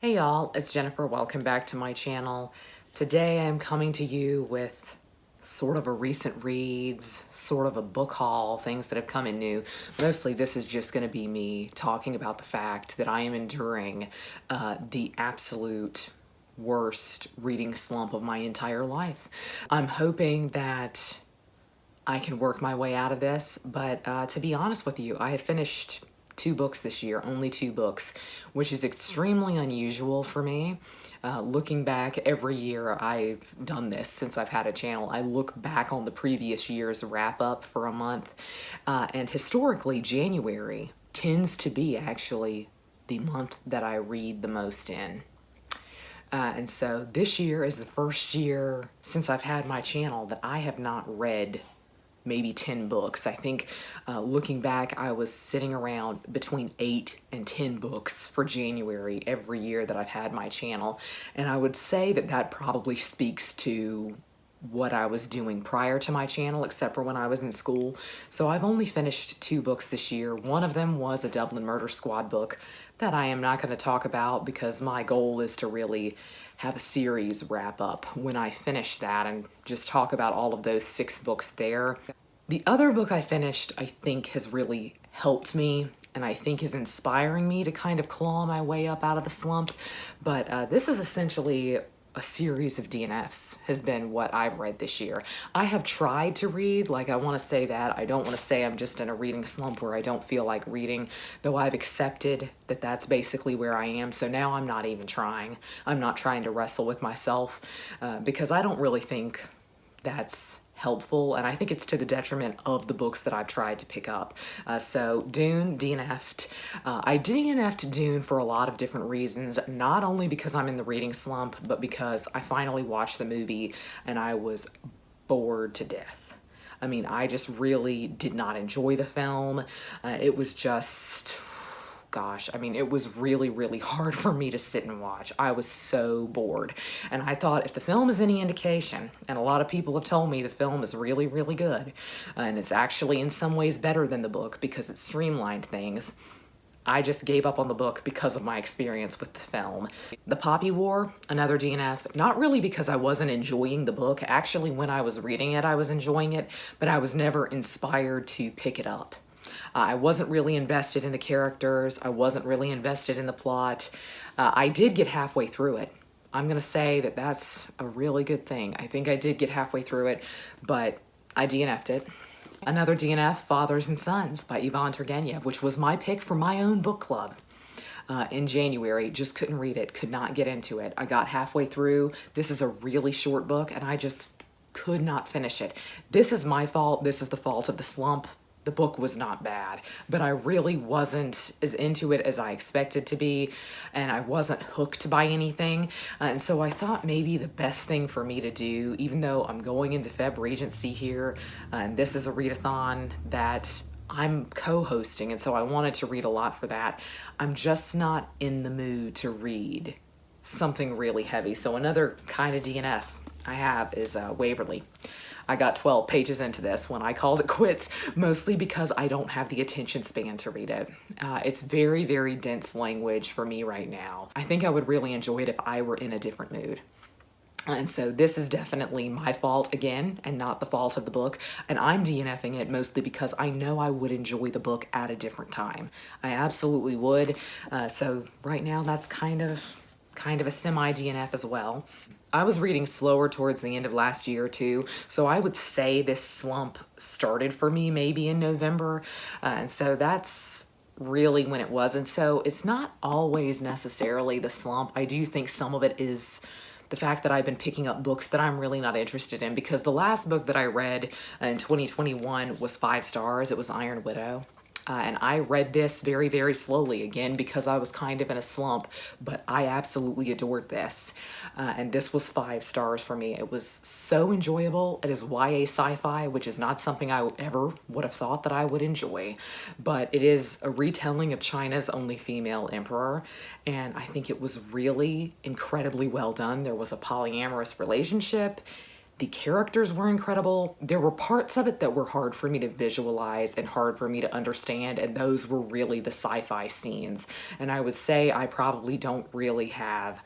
Hey y'all, it's Jennifer. Welcome back to my channel. Today I'm coming to you with sort of a recent reads, sort of a book haul, things that have come in new. Mostly this is just going to be me talking about the fact that I am enduring the absolute worst reading slump of my entire life. I'm hoping that I can work my way out of this, but to be honest with you, I have finished 2 books this year, only 2 books, which is extremely unusual for me. Looking back, every year I've done this since I've had a channel. I look back on the previous year's wrap up for a month, and historically, January tends to be actually the month that I read the most in. And so this year is the first year since I've had my channel that I have not read maybe 10 books. I think looking back, I was sitting around between 8 and 10 books for January every year that I've had my channel. And I would say that that probably speaks to what I was doing prior to my channel, except for when I was in school. So I've only finished 2 books this year. One of them was a Dublin Murder Squad book that I am not going to talk about because my goal is to really have a series wrap up when I finish that and just talk about all of those 6 books there. The other book I finished, I think, has really helped me and I think is inspiring me to kind of claw my way up out of the slump. But this is essentially a series of DNFs has been what I've read this year. I have tried to read, like I want to say that. I don't want to say I'm just in a reading slump where I don't feel like reading, though I've accepted that that's basically where I am. So now I'm not even trying. I'm not trying to wrestle with myself because I don't really think that's helpful, and I think it's to the detriment of the books that I've tried to pick up. So Dune, DNF'd. I DNF'd Dune for a lot of different reasons, not only because I'm in the reading slump, but because I finally watched the movie and I was bored to death. I mean, I just really did not enjoy the film. It was just... gosh, I mean, it was really, really hard for me to sit and watch. I was so bored. And I thought if the film is any indication, and a lot of people have told me the film is really, really good, and it's actually in some ways better than the book because it streamlined things, I just gave up on the book because of my experience with the film. The Poppy War, another DNF, not really because I wasn't enjoying the book. Actually, when I was reading it, I was enjoying it, but I was never inspired to pick it up. I wasn't really invested in the characters. I wasn't really invested in the plot. I did get halfway through it. I'm going to say that that's a really good thing. I think I did get halfway through it, but I DNF'd it. Another DNF, Fathers and Sons by Ivan Turgenev, which was my pick for my own book club in January. Just couldn't read it, could not get into it. I got halfway through. This is a really short book, and I just could not finish it. This is my fault. This is the fault of the slump. The book was not bad, but I really wasn't as into it as I expected to be, and I wasn't hooked by anything. And so I thought maybe the best thing for me to do, even though I'm going into Feb Regency here, and this is a readathon that I'm co-hosting, and so I wanted to read a lot for that. I'm just not in the mood to read something really heavy. So another kind of DNF I have is Waverly. I got 12 pages into this when I called it quits, mostly because I don't have the attention span to read it. It's very, very dense language for me right now. I think I would really enjoy it if I were in a different mood. And so this is definitely my fault again, and not the fault of the book. And I'm DNFing it mostly because I know I would enjoy the book at a different time. I absolutely would. So right now that's kind of a semi-DNF as well. I was reading slower towards the end of last year too, so I would say this slump started for me maybe in November, and so that's really when it was. And so it's not always necessarily the slump. I do think some of it is the fact that I've been picking up books that I'm really not interested in, because the last book that I read in 2021 was 5 stars. It was Iron Widow. And I read this very, very slowly, again, because I was kind of in a slump, but I absolutely adored this. And this was 5 stars for me. It was so enjoyable. It is YA sci-fi, which is not something I ever would have thought that I would enjoy, but it is a retelling of China's only female emperor. And I think it was really incredibly well done. There was a polyamorous relationship. The characters were incredible. There were parts of it that were hard for me to visualize and hard for me to understand, and those were really the sci-fi scenes. And I would say I probably don't really have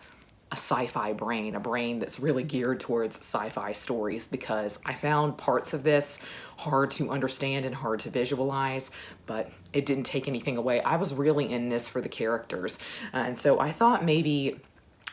a sci-fi brain, a brain that's really geared towards sci-fi stories, because I found parts of this hard to understand and hard to visualize, but it didn't take anything away. I was really in this for the characters. And so I thought maybe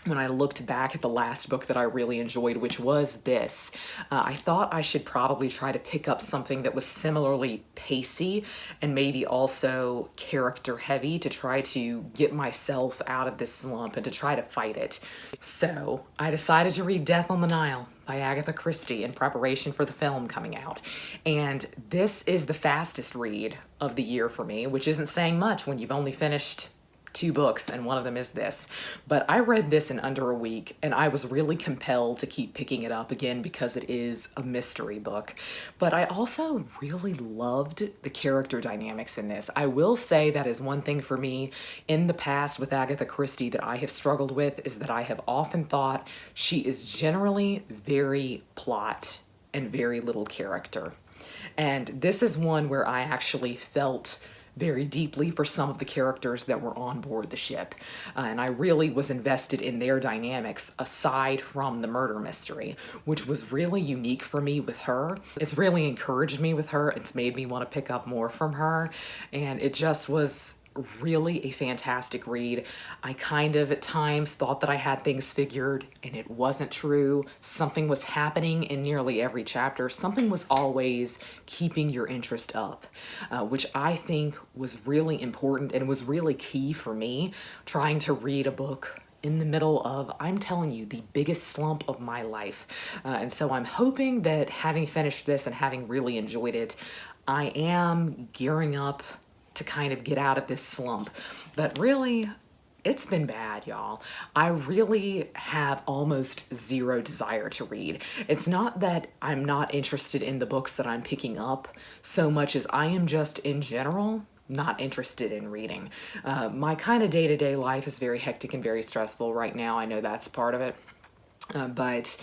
when I looked back at the last book that I really enjoyed, which was this, I thought I should probably try to pick up something that was similarly pacey and maybe also character heavy to try to get myself out of this slump and to try to fight it. So I decided to read Death on the Nile by Agatha Christie in preparation for the film coming out. And this is the fastest read of the year for me, which isn't saying much when you've only finished 2 books, and one of them is this. But I read this in under a week, and I was really compelled to keep picking it up again because it is a mystery book. But I also really loved the character dynamics in this. I will say that is one thing for me in the past with Agatha Christie that I have struggled with, is that I have often thought she is generally very plot and very little character. And this is one where I actually felt very deeply for some of the characters that were on board the ship. And I really was invested in their dynamics aside from the murder mystery, which was really unique for me with her. It's really encouraged me with her. It's made me want to pick up more from her. And it just was really a fantastic read. I kind of at times thought that I had things figured, and it wasn't true. Something was happening in nearly every chapter. Something was always keeping your interest up, which I think was really important and was really key for me trying to read a book in the middle of, I'm telling you, the biggest slump of my life. And so I'm hoping that having finished this and having really enjoyed it, I am gearing up to kind of get out of this slump. But really, it's been bad, y'all. I really have almost zero desire to read. It's not that I'm not interested in the books that I'm picking up so much as I am just, in general, not interested in reading. My kind of day-to-day life is very hectic and very stressful right now. I know that's part of it. But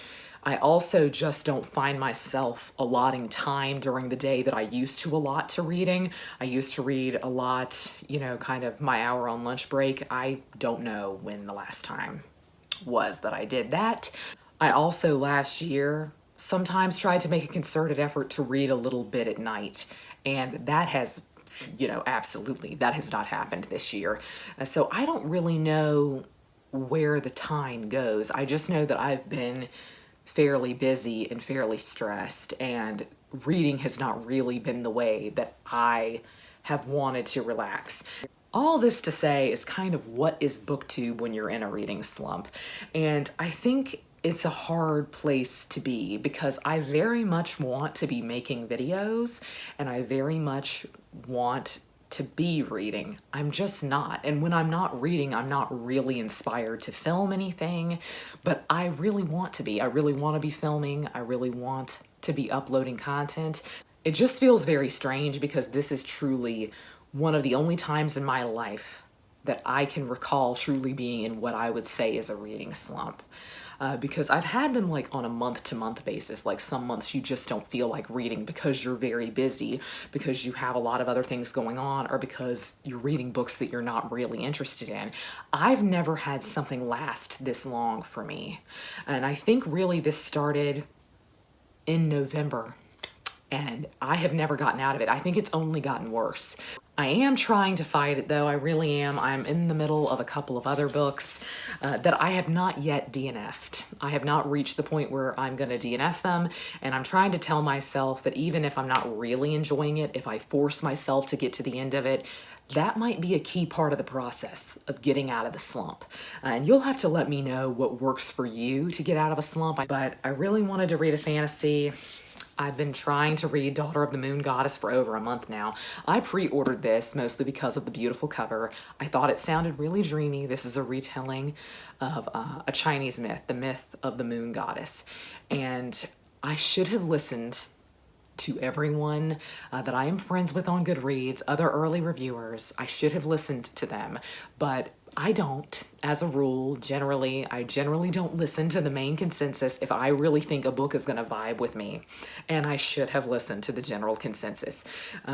I also just don't find myself allotting time during the day that I used to allot to reading. I used to read a lot, you know, kind of my hour on lunch break. I don't know when the last time was that I did that. I also last year sometimes tried to make a concerted effort to read a little bit at night, and that has, you know, absolutely, that has not happened this year. So I don't really know where the time goes. I just know that I've been fairly busy and fairly stressed, and reading has not really been the way that I have wanted to relax. All this to say is kind of what is booktube when you're in a reading slump. And I think it's a hard place to be because I very much want to be making videos and I very much want to be reading. I'm just not. And when I'm not reading, I'm not really inspired to film anything, but I really want to be. I really want to be filming. I really want to be uploading content. It just feels very strange because this is truly one of the only times in my life that I can recall truly being in what I would say is a reading slump. Because I've had them like on a month-to-month basis. Like some months you just don't feel like reading because you're very busy, because you have a lot of other things going on, or because you're reading books that you're not really interested in. I've never had something last this long for me. And I think really this started in November, and I have never gotten out of it. I think it's only gotten worse. I am trying to fight it though, I really am. I'm in the middle of a couple of other books that I have not yet DNF'd. I have not reached the point where I'm gonna DNF them, and I'm trying to tell myself that even if I'm not really enjoying it, if I force myself to get to the end of it, that might be a key part of the process of getting out of the slump. And you'll have to let me know what works for you to get out of a slump. But I really wanted to read a fantasy. I've been trying to read Daughter of the Moon Goddess for over a month now. I pre-ordered this mostly because of the beautiful cover. I thought it sounded really dreamy. This is a retelling of a Chinese myth, the myth of the Moon Goddess. And I should have listened to everyone that I am friends with on Goodreads, other early reviewers. I should have listened to them, but I don't, as a rule, I generally don't listen to the main consensus if I really think a book is going to vibe with me. And I should have listened to the general consensus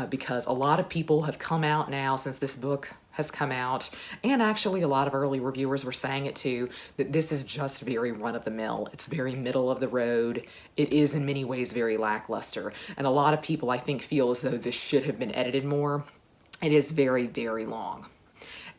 because a lot of people have come out now since this book has come out, and actually a lot of early reviewers were saying it too, that this is just very run-of-the-mill. It's very middle of the road. It is in many ways very lackluster. And a lot of people, I think, feel as though this should have been edited more. It is very, very long.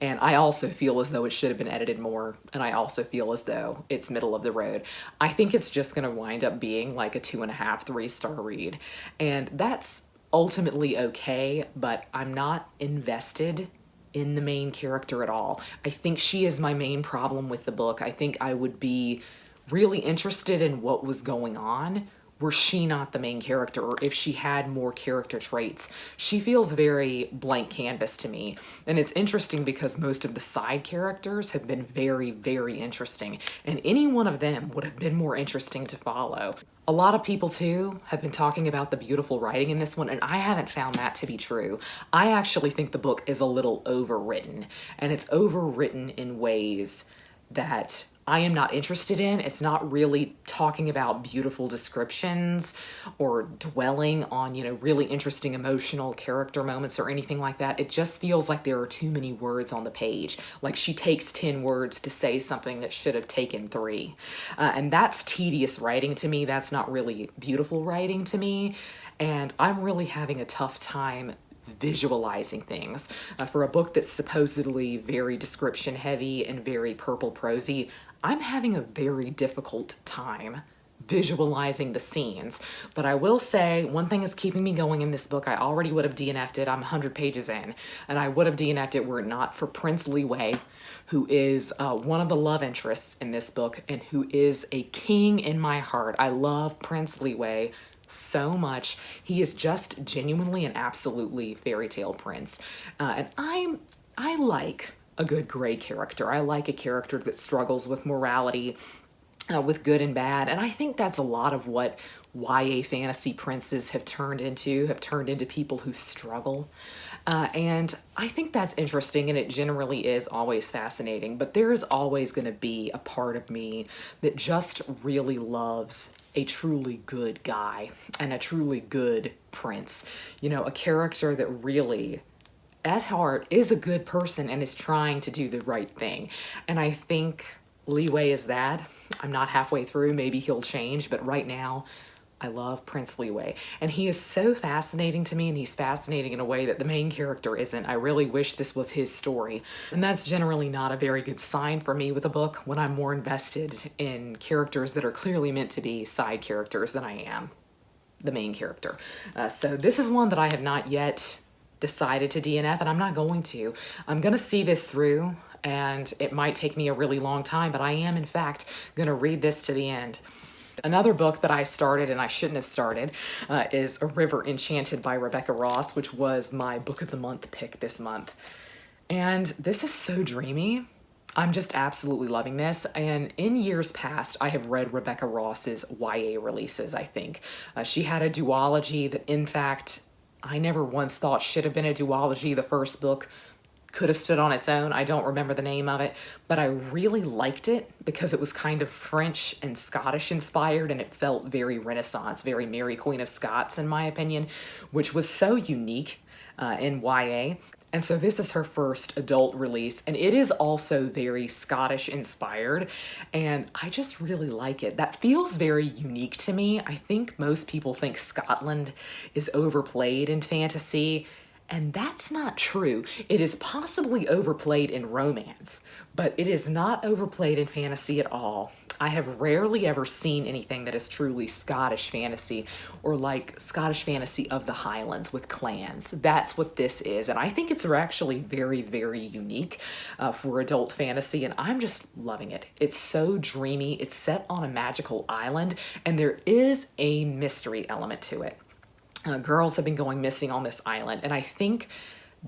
And I also feel as though it should have been edited more, and I also feel as though it's middle of the road. I think it's just going to wind up being like a 2.5, 3-star read. And that's ultimately okay, but I'm not invested in the main character at all. I think she is my main problem with the book. I think I would be really interested in what was going on were she not the main character, or if she had more character traits. She feels very blank canvas to me. And it's interesting because most of the side characters have been very, very interesting. And any one of them would have been more interesting to follow. A lot of people too have been talking about the beautiful writing in this one, and I haven't found that to be true. I actually think the book is a little overwritten, and it's overwritten in ways that I am not interested in. It's not really talking about beautiful descriptions or dwelling on, really interesting emotional character moments or anything like that. It just feels like there are too many words on the page. Like she takes 10 words to say something that should have taken 3. And that's tedious writing to me. That's not really beautiful writing to me. And I'm really having a tough time visualizing things. For a book that's supposedly very description heavy and very purple prosy, I'm having a very difficult time visualizing the scenes. But I will say one thing is keeping me going in this book. I already would have DNF'd it. I'm 100 pages in, and I would have DNF'd it were it not for Prince Liwei, who is one of the love interests in this book and who is a king in my heart. I love Prince Liwei so much. He is just genuinely and absolutely fairy tale prince. And I like a good gray character. I like a character that struggles with morality, with good and bad. And I think that's a lot of what YA fantasy princes have turned into people who struggle. And I think that's interesting, and it generally is always fascinating, but there is always going to be a part of me that just really loves a truly good guy and a truly good prince. A character that really, at heart, is a good person and is trying to do the right thing. And I think Liwei is that. I'm not halfway through. Maybe he'll change, but right now, I love Prince Liwei. And he is so fascinating to me, and he's fascinating in a way that the main character isn't. I really wish this was his story. And that's generally not a very good sign for me with a book when I'm more invested in characters that are clearly meant to be side characters than I am the main character. So this is one that I have not yet decided to DNF, and I'm not going to. I'm going to see this through, and it might take me a really long time, but I am, in fact, going to read this to the end. Another book that I started and I shouldn't have started is A River Enchanted by Rebecca Ross, which was my book of the month pick this month. And this is so dreamy. I'm just absolutely loving this. And in years past, I have read Rebecca Ross's YA releases, I think. She had a duology that, in fact, I never once thought should have been a duology. The first book could have stood on its own. I don't remember the name of it, but I really liked it because it was kind of French and Scottish inspired, and it felt very Renaissance, very Mary Queen of Scots in my opinion, which was so unique in YA. And so this is her first adult release, and it is also very Scottish inspired, and I just really like it. That feels very unique to me. I think most people think Scotland is overplayed in fantasy, and that's not true. It is possibly overplayed in romance, but it is not overplayed in fantasy at all. I have rarely ever seen anything that is truly Scottish fantasy, or like Scottish fantasy of the Highlands with clans. That's what this is, and I think it's actually very, very unique for adult fantasy, and I'm just loving it. It's so dreamy. It's set on a magical island, and there is a mystery element to it. Girls have been going missing on this island, and I think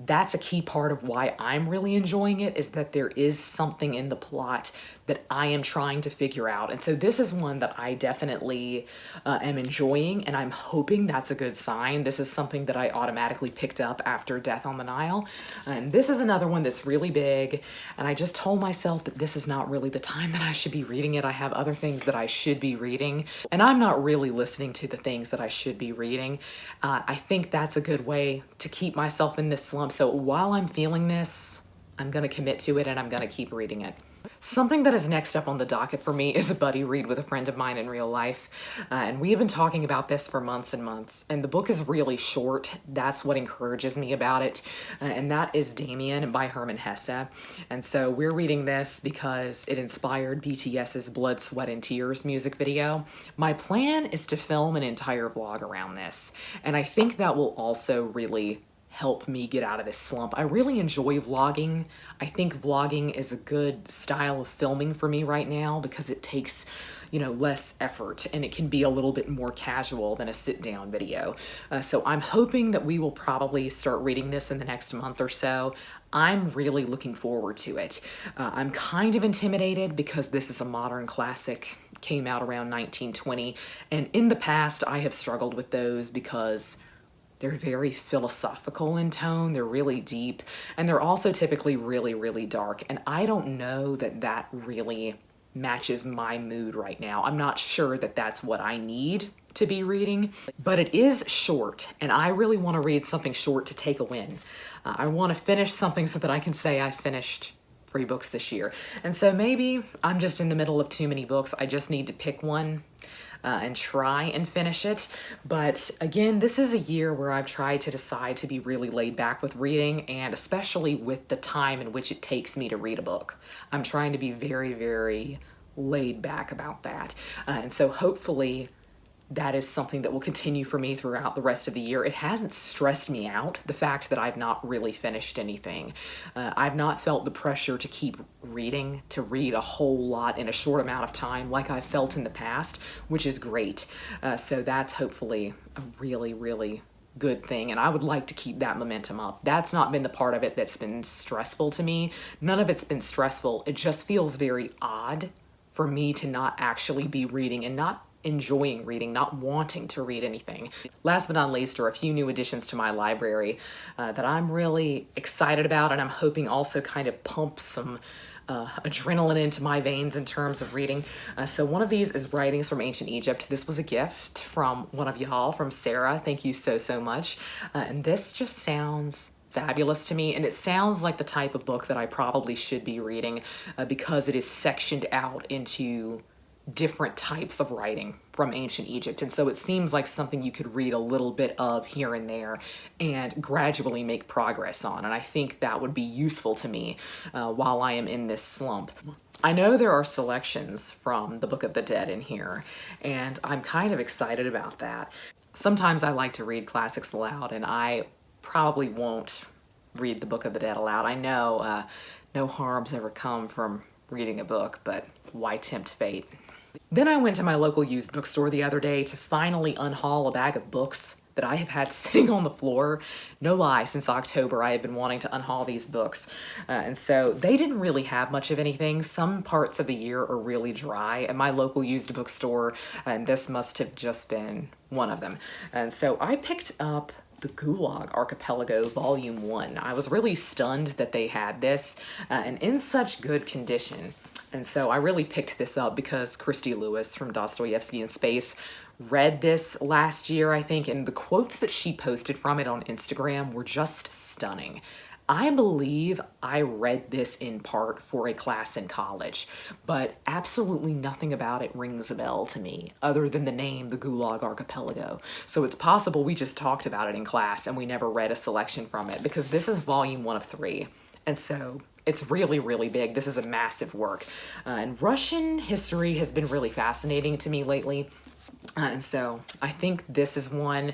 that's a key part of why I'm really enjoying it, is that there is something in the plot that I am trying to figure out. And so this is one that I definitely am enjoying, and I'm hoping that's a good sign. This is something that I automatically picked up after Death on the Nile. And this is another one that's really big, and I just told myself that this is not really the time that I should be reading it. I have other things that I should be reading, and I'm not really listening to the things that I should be reading. I think that's a good way to keep myself in this slump. So while I'm feeling this, I'm gonna commit to it and I'm gonna keep reading it. Something that is next up on the docket for me is a buddy read with a friend of mine in real life. And we have been talking about this for months and months. And the book is really short. That's what encourages me about it. And that is Damien by Hermann Hesse. And so we're reading this because it inspired BTS's Blood, Sweat, and Tears music video. My plan is to film an entire vlog around this. And I think that will also really help me get out of this slump. I really enjoy vlogging. I think vlogging is a good style of filming for me right now because it takes, less effort and it can be a little bit more casual than a sit-down video. So I'm hoping that we will probably start reading this in the next month or so. I'm really looking forward to it. I'm kind of intimidated because this is a modern classic, came out around 1920, and in the past I have struggled with those because they're very philosophical in tone, they're really deep, and they're also typically really, really dark. And I don't know that that really matches my mood right now. I'm not sure that that's what I need to be reading, but it is short, and I really want to read something short to take a win. I want to finish something so that I can say I finished 3 books this year. And so maybe I'm just in the middle of too many books. I just need to pick one and try and finish it. But again, this is a year where I've tried to decide to be really laid back with reading, and especially with the time in which it takes me to read a book. I'm trying to be very, very laid back about that. And so hopefully that is something that will continue for me throughout the rest of the year. It hasn't stressed me out, the fact that I've not really finished anything. I've not felt the pressure to keep reading, to read a whole lot in a short amount of time like I've felt in the past, which is great. So that's hopefully a really, really good thing, and I would like to keep that momentum up. That's not been the part of it that's been stressful to me. None of it's been stressful. It just feels very odd for me to not actually be reading and not enjoying reading, not wanting to read anything. Last but not least are a few new additions to my library that I'm really excited about, and I'm hoping also kind of pump some adrenaline into my veins in terms of reading. So one of these is Writings from Ancient Egypt. This was a gift from one of y'all, from Sarah. Thank you so, so much. And this just sounds fabulous to me, and it sounds like the type of book that I probably should be reading because it is sectioned out into different types of writing from ancient Egypt. And so it seems like something you could read a little bit of here and there and gradually make progress on. And I think that would be useful to me while I am in this slump. I know there are selections from the Book of the Dead in here, and I'm kind of excited about that. Sometimes I like to read classics aloud, and I probably won't read the Book of the Dead aloud. I know no harm's ever come from reading a book, but why tempt fate? Then I went to my local used bookstore the other day to finally unhaul a bag of books that I have had sitting on the floor. No lie, since October I have been wanting to unhaul these books. And so they didn't really have much of anything. Some parts of the year are really dry at my local used bookstore, and this must have just been one of them. And so I picked up the Gulag Archipelago Volume 1. I was really stunned that they had this and in such good condition. And so I really picked this up because Christie Lewis from Dostoevsky in Space read this last year, I think, and the quotes that she posted from it on Instagram were just stunning. I believe I read this in part for a class in college, but absolutely nothing about it rings a bell to me other than the name, the Gulag Archipelago. So it's possible we just talked about it in class and we never read a selection from it, because this is volume 1 of 3. And so it's really, really big. This is a massive work. And Russian history has been really fascinating to me lately. And so I think this is one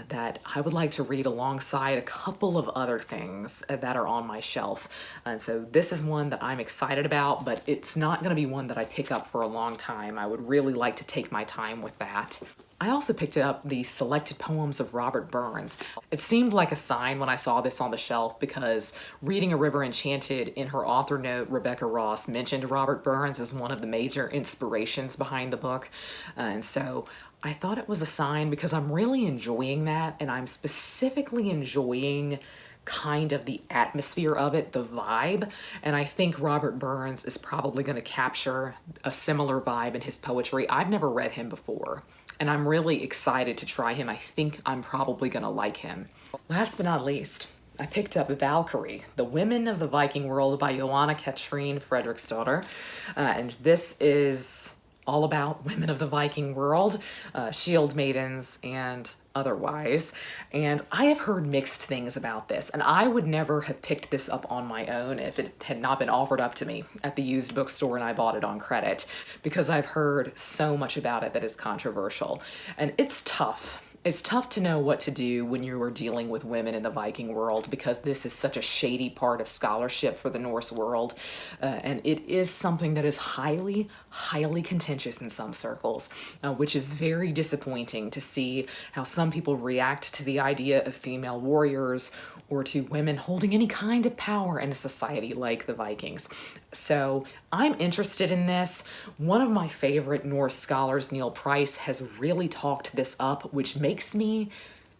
that I would like to read alongside a couple of other things that are on my shelf. And so this is one that I'm excited about, but it's not going to be one that I pick up for a long time. I would really like to take my time with that. I also picked up the selected poems of Robert Burns. It seemed like a sign when I saw this on the shelf because reading A River Enchanted, in her author note, Rebecca Ross mentioned Robert Burns as one of the major inspirations behind the book. And so I thought it was a sign because I'm really enjoying that, and I'm specifically enjoying kind of the atmosphere of it, the vibe, and I think Robert Burns is probably going to capture a similar vibe in his poetry. I've never read him before, and I'm really excited to try him. I think I'm probably going to like him. Last but not least, I picked up Valkyrie, The Women of the Viking World by Johanna Katrine Fredriksdottir, and this is all about women of the Viking world, shield maidens, and otherwise. And I have heard mixed things about this, and I would never have picked this up on my own if it had not been offered up to me at the used bookstore and I bought it on credit, because I've heard so much about it that is controversial. And it's tough. It's tough to know what to do when you are dealing with women in the Viking world, because this is such a shady part of scholarship for the Norse world, and it is something that is highly, highly contentious in some circles, which is very disappointing to see how some people react to the idea of female warriors or to women holding any kind of power in a society like the Vikings. So I'm interested in this. One of my favorite Norse scholars, Neil Price, has really talked this up, which makes me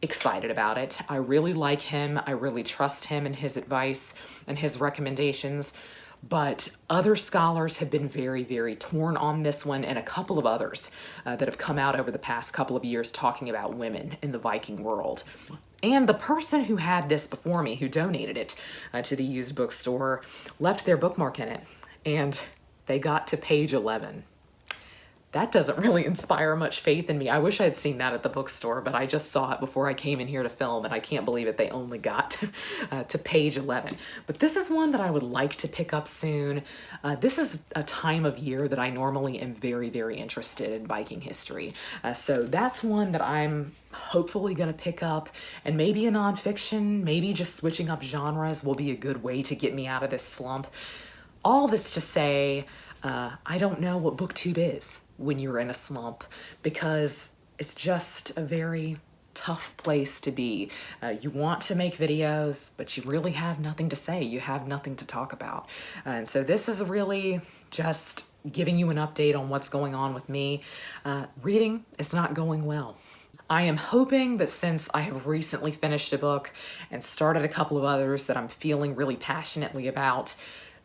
excited about it. I really like him. I really trust him and his advice and his recommendations. But other scholars have been very, very torn on this one, and a couple of others that have come out over the past couple of years talking about women in the Viking world. And the person who had this before me, who donated it to the used bookstore, left their bookmark in it, and they got to page 11. That doesn't really inspire much faith in me. I wish I had seen that at the bookstore, but I just saw it before I came in here to film, and I can't believe it. They only got to page 11. But this is one that I would like to pick up soon. This is a time of year that I normally am very, very interested in Viking history. So that's one that I'm hopefully going to pick up, and maybe a nonfiction, maybe just switching up genres will be a good way to get me out of this slump. All this to say, I don't know what BookTube is when you're in a slump, because it's just a very tough place to be. You want to make videos, but you really have nothing to say. You have nothing to talk about. And so this is really just giving you an update on what's going on with me. Reading is not going well. I am hoping that since I have recently finished a book and started a couple of others that I'm feeling really passionately about,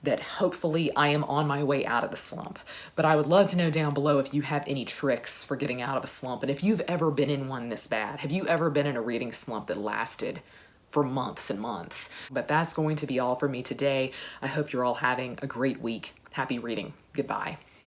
that hopefully I am on my way out of the slump. But I would love to know down below if you have any tricks for getting out of a slump, and if you've ever been in one this bad. Have you ever been in a reading slump that lasted for months and months? But that's going to be all for me today. I hope you're all having a great week. Happy reading. Goodbye.